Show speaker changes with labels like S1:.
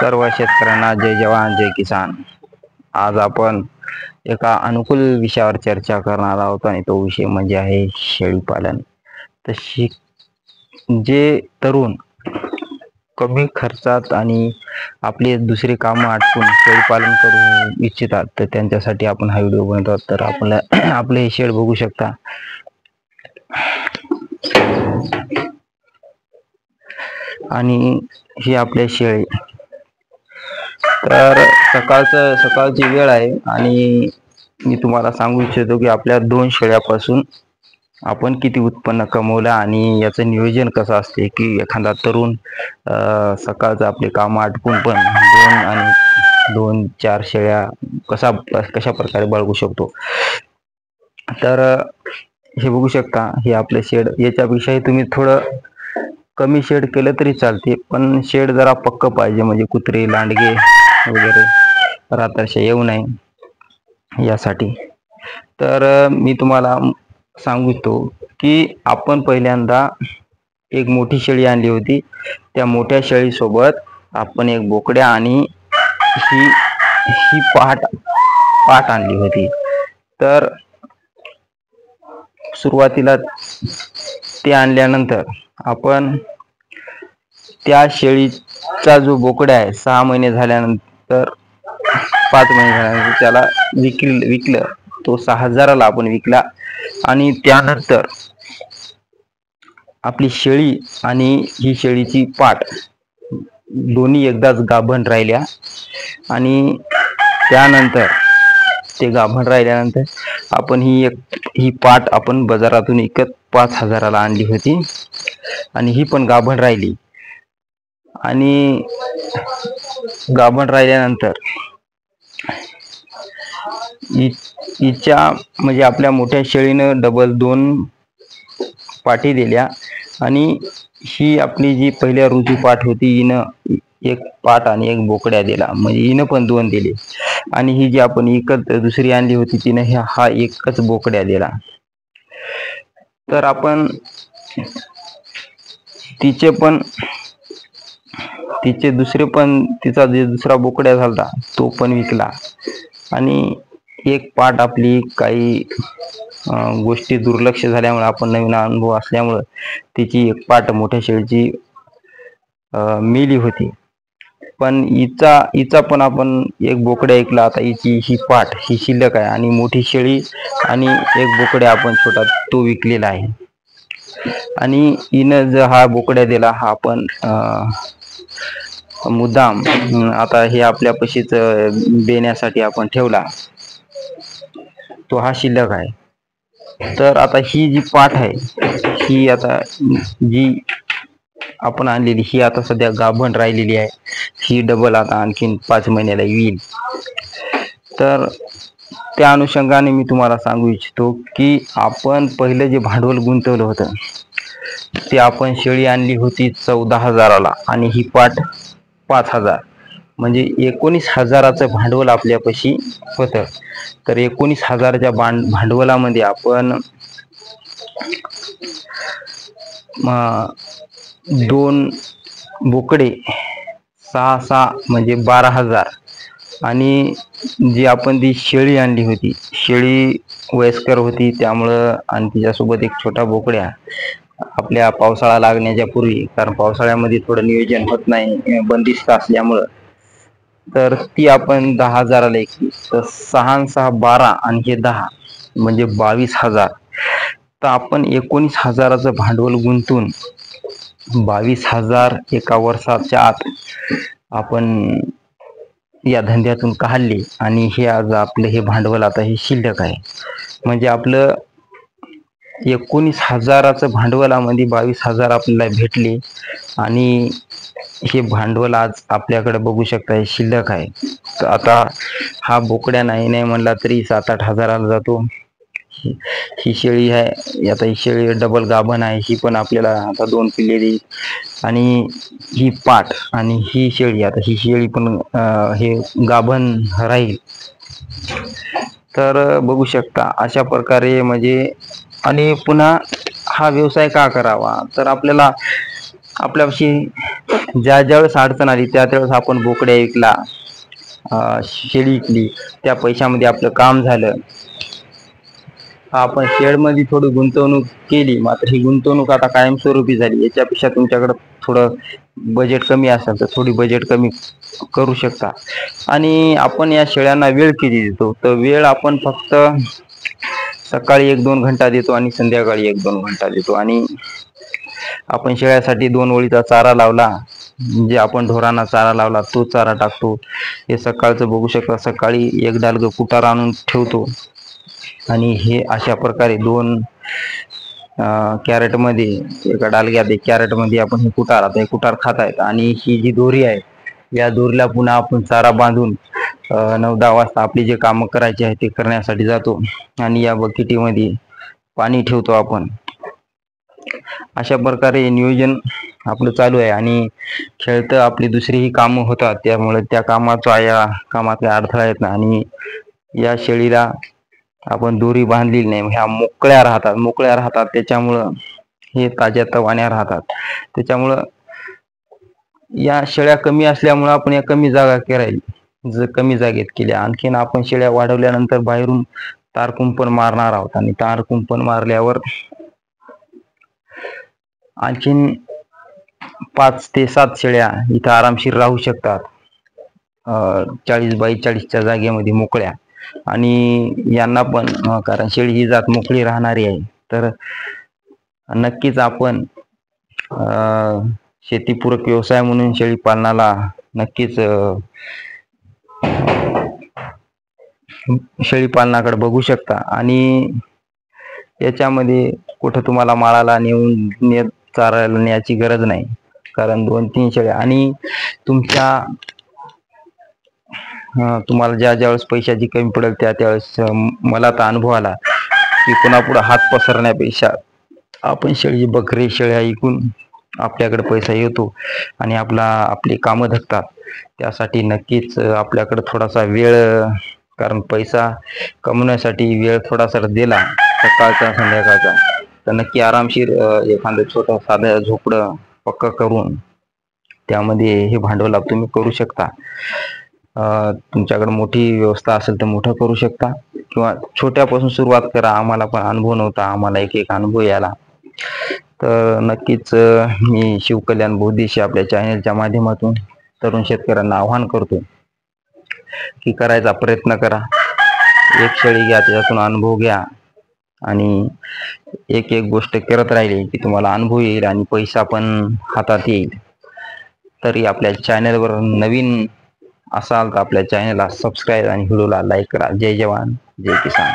S1: सर्व शेतकऱ्यांना जय जवान जय किसान। आज आपण एका अनुकूल विषयावर चर्चा करणार आहोत आणि तो विषय म्हणजे आहे शेळी पालन। तर जे तरुण कमी खर्चात आणि आपले दुसरे काम आटपून शेळी पालन करू इच्छितात तर त्यांच्यासाठी आपण हा व्हिडिओ बनवतो। तर आपले हे शेड बघू शकता। आणि ही आपले शेळी। तर सकाळची वेळ आहे आणि मी तुम्हाला सांगू इच्छितो की आपल्या 2 शेळ्यापासून आपण किती उत्पन्न कमवलं आणि याचं नियोजन कसं असते की एखादा तरुण सकाळचं आपले काम आटपून पण 2-4 शेळ्या कशा प्रकारे बाळगू शकतो। तर हे बघू शकता, हे आपले शेड। याच्यापेक्षाही तुम्ही थोडं कमी शेड केलं तरी चालते, पण शेड जरा पक्क पाहिजे, म्हणजे कुत्रे लांडगे वगैरे रात्रशा येऊ नये यासाठी। तर मी तुम्हाला सांगतो की आपण पहिल्यांदा एक मोठी शेळी आणली होती। त्या मोठ्या शेळी सोबत आपण एक बोकड्या आणि ही पाट आणली होती। तर सुरुवातीला ते आणल्यानंतर आपण त्या शेळीचा जो बोकड्या आहे 6 महिने झाल्यानंतर 5 महिने झाल्यानंतर त्याला विकलं। तो 6000ला आपण विकला। आणि त्यानंतर आपली शेळी आणि ही शेळीची पाट दोन्ही एकदाच गाभण राहिल्या आणि त्यानंतर ते गाभण राहिल्यानंतर आपण ही पाट आपण बाजारातून विकत 5000ला आणली होती आणि ही पण गाभण राहिली। आणि गाभण राहिल्यानंतर हिच्या म्हणजे आपल्या मोठ्या शेळीनं डबल 2 पाटी दिल्या आणि ही आपली जी पहिल्या रुजू पाट होती हिनं एक पाट आणि एक बोकड्या दिला, म्हणजे हिनं पण 2 दिले। आणि ही जी आपण विकत दुसरी आणली होती तिनं हा एकच बोकड्या दिला। तर आपण तिचा जे दुसरा बोकड्या झालता तो पण विकला। आणि एक पाट आपली काही गोष्टी दुर्लक्ष झाल्यामुळे, आपण नवीन अनुभव असल्यामुळे तिची एक पाट मोठ्या शेळीची मेली होती। पण हिचा पण आपण एक बोकड्या ऐकला। आता ही पाट ही शिल्लक आहे आणि मोठी शेळी आणि एक बोकड्या आपण छोटा तो विकलेला आहे। आणि हिनं जो हा बोकड्या दिला हा आपण मुद्दाम आता हे आपल्यापाशीच देण्यासाठी आपण ठेवला, तो हा शिल्लक आहे। तर आता ही जी पाठ आहे ही आता जी आपण आणलेली ही आता सध्या गाभण राहिलेली आहे। ही डबल आता आणखीन 5 महिन्याला येईल। तर त्या अनुषंगाने मी तुम्हाला सांगू इच्छितो की आपण पहिलं जे भांडवल गुंतवलं होतं ते आपण शेळी आणली होती 14000ला आणि ही पाट 5000, म्हणजे 19000चं भांडवल आपल्यापाशी होतं। तर 19000च्या भांडवलामध्ये आपण 2 बोकडे 6 म्हणजे 12000 आणि जी आपण ती शेळी आणली होती, शेळी वयस्कर होती त्यामुळं, आणि तिच्यासोबत एक छोटा बोकड्या आपल्या पावसाळा लागण्याच्या पूर्वी, कारण पावसाळ्यामध्ये थोडं नियोजन होत नाही बंदिस्त असल्यामुळं, तर ती आपण 10000ला विकली। तर 6 आणि 6 12 आणि हे 10 म्हणजे 22000। तर आपण 19000चं भांडवल गुंतून 22000 एका वर्षाच्या आत आपण या धंद्यातून काढले आणि हे आज आपलं हे भांडवल आता हे शिल्लक आहे। म्हणजे आपलं 19000चं भांडवलामध्ये 22000 आपल्याला भेटले आणि हे भांडवल आज आपल्याकडे बघू शकता हे शिल्लक आहे। तर आता हा बोकड्या नाही म्हणला तरी 7-8 हजाराला जातो। ही शेळी आहे, आता ही शेळी डबल गाभण आहे, ही पण आपल्याला आता 2 पिल्ले देईल। आणि ही पाट आणि ही शेळी, आता ही शेळी पण हे गाभण राहील। तर बघू शकता अशा प्रकारे म्हणजे, आणि पुन्हा हा व्यवसाय का करावा, तर आपल्याला आपल्यापाशी ज्यावेळेस अडचण आली त्यावेळेस आपण बोकड्या विकला, शेळी विकली, त्या पैशामध्ये आपलं काम झालं. आपण शेअरमध्ये थोडी गुंतवणूक केली, मात्र ही गुंतवणूक आता कायमस्वरूपी झाली. याच्यापेक्षा तुमच्याकडे थोडं बजेट कमी असेल तर थोडी बजेट कमी करू शकता. आणि आपण या शेळ्यांना वेळ किती देतो, तर वेळ आपण फक्त सकाळी 1-2 घंटा देतो आणि संध्याकाळी 1-2 घंटा देतो. आणि आपण शेळ्यासाठी 2 ओळीचा चारा लावला, म्हणजे आपण ढोरांना चारा लावला तो चारा टाकतो. हे सकाळचं बघू शकता, सकाळी एक डालगं कुटार आणून ठेवतो आणि हे अशा प्रकारे 2 कॅरेटमध्ये, एका डालग्यात 1 कॅरेटमध्ये आपण हे कुटार खाता येतं. आणि ही जी दोरी आहे, या दोरीला पुन्हा आपण चारा बांधून 9-10 वाजता आपली जे कामं करायचे आहे ते करण्यासाठी जातो. आणि या बकेटीमध्ये पाणी ठेवतो आपण. अशा प्रकारे नियोजन आपलं चालू आहे. आणि खेळतं आपली दुसरीही कामं होतात, त्यामुळे त्या या कामात काही अडथळा येत नाही. आणि या शेळीला आपण दोरी बांधलेली नाही, ह्या मोकळ्या राहतात. त्याच्यामुळं हे ताज्या तवान्या राहतात. त्याच्यामुळं या शेळ्या कमी असल्यामुळं आपण या कमी कमी जागेत केल्या. आणखीन आपण शेळ्या वाढवल्यानंतर बाहेरून तार कुंपण मारणार आहोत. आणि तार कुंपण मारल्यावर आणखीन 5 ते 7 शेळ्या इथं आरामशीर राहू शकतात, 40x40च्या जागेमध्ये मोकळ्या. आणि यांना पण कारण शेळी ही जात मोकळी राहणारी आहे, तर नक्कीच आपण शेतीपूरक व्यवसाय म्हणून शेळी पालनाला नक्कीच शेळी पालनाकडे बघू शकता. आणि याच्यामध्ये कुठं तुम्हाला माळाला चारायला न्यायची गरज नाही, कारण 2-3 शेळ्या. आणि तुम्हाला ज्यावेळेस पैशाची कमी पडेल त्यावेळेस मला तर अनुभव आला की पुन्हा हात पसरण्यापेक्षा आपण बकरी शेळ्या ऐकून आपल्याकडे पैसा येतो आणि आपली कामं धकतात. त्यासाठी नक्कीच आपल्याकडे थोडासा वेळ, कारण पैसा कमवण्यासाठी वेळ थोडासा दिला सकाळचा संध्याकाळचा, तर नक्की आरामशीर एखादं छोटं साधं झोपडं पक्क करून त्यामध्ये हे भांडवल तुम्ही करू शकता. तुमच्याकडे मोठी व्यवस्था असेल तर मोठं करू शकता, किंवा छोट्यापासून सुरुवात करा. आम्हाला पण अनुभव नव्हता, आम्हाला एक अनुभव याला. तर नक्कीच मी शिवकल्याण बौद्धिशी आपल्या चॅनलच्या माध्यमातून तरुण शेतकऱ्यांना आवाहन करतो की करायचा प्रयत्न करा. एक शेळी घ्या, त्याच्यातून अनुभव घ्या, आणि एक गोष्ट करत राहिली की तुम्हाला अनुभव येईल आणि पैसा पण हातात येईल. तरी आपल्या चॅनलवर नवीन असाल तर आपल्या चॅनलला सबस्क्राईब आणि व्हिडिओला लाईक करा. जय जवान, जय किसान.